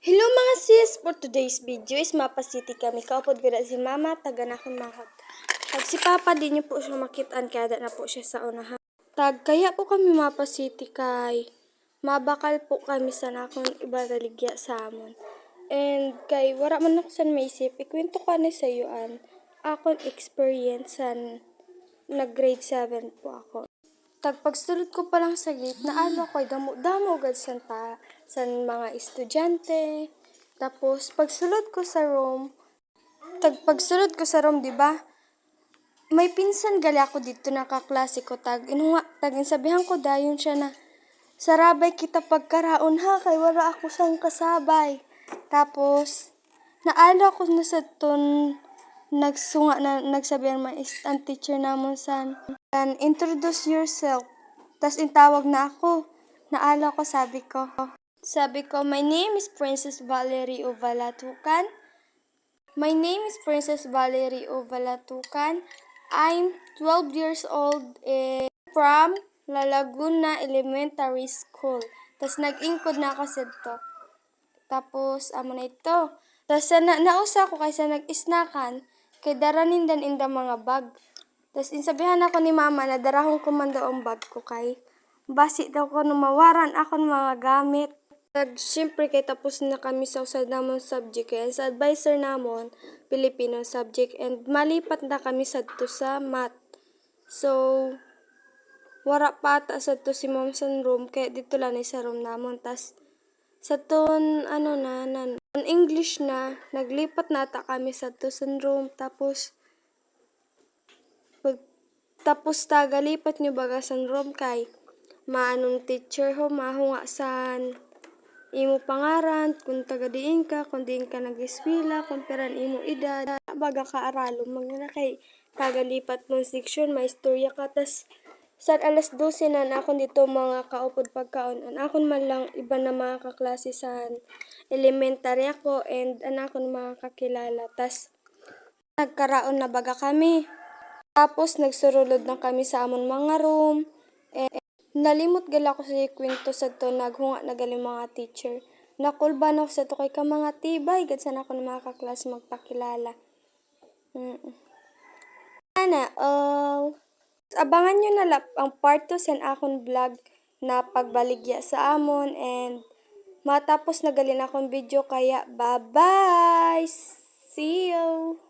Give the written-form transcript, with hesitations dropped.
Hello mga sis! For today's video is mapasiti kami. Kaupod ko na si mama, taga na akong mahod. Pag si papa, di niyo po siya makitaan, kaya na po siya sa unahan. Kaya po kami mapasiti kay mabakal po kami sa nakong iba religya sa amon. And kay wala man ako sa maisip, ikwento ko na sa iyo akong experience nag-grade 7 po ako. Pagsulod ko pa lang sa gate, naalo ko, damo agad sa mga estudyante. Tapos, pagsulod ko sa room, di ba? May pinsan gali ako dito na kaklase ko, insabihan ko dayon siya na, sarabay kita pagkaraon ha, kay wala ako sang kasabay. Tapos, naalo ako na sa ton, nagsabihan ang teacher namon and introduce yourself. Tas intawag na ako. Naala ko, sabi ko, my name is Princess Valerie Ovalatucan. My name is Princess Valerie Ovalatucan. I'm 12 years old from La Laguna Elementary School. Tas nag-ingkod na ako sa to. Tapos, amo na ito. Tapos, nausa ko kaysa nag-isnakan, kay daranin dan inda mga bag. Tapos, insabihan ako ni mama na darahong kumanda ang bag ko kay basi daw ko mawaran ako ng mga gamit. Siyempre, kay tapos na kami sa usad namon subject. Kaya sa advisor namon, Filipino subject. And malipat na kami sa math. So, wara pa ata sa si mom sa room, kaya dito lang sa room namon. Tas, sa ton, English na, naglipat na ata kami sa room. Tapos tagalipat nyo baga sa room kay maanong teacher ho, mahunga san imo pangaran, kung taga-diin ka, kung diin ka nag-eskwela, kung peran imo edad, baga ka-aralo, mga kay tagalipat mong section, may istorya ka, tas sa alas 12 na akon dito mga kaupod pagkaon, akon man lang iba na mga kaklase sa elementary ako, and akon mga kakilala, tas nagkaraon na baga kami. Tapos nagsurulod na kami sa amon mga room, nalimot gala ko sa kwento sa to, naghunga na gali mga teacher. Nakulban ako sa to kay ka mga tibay, gadsan ako ng mga kaklas magpakilala. Abangan nyo na ang part 2 sa akong vlog na pagbaligya sa amon, and matapos na gali na akong video, kaya bye-bye! See you!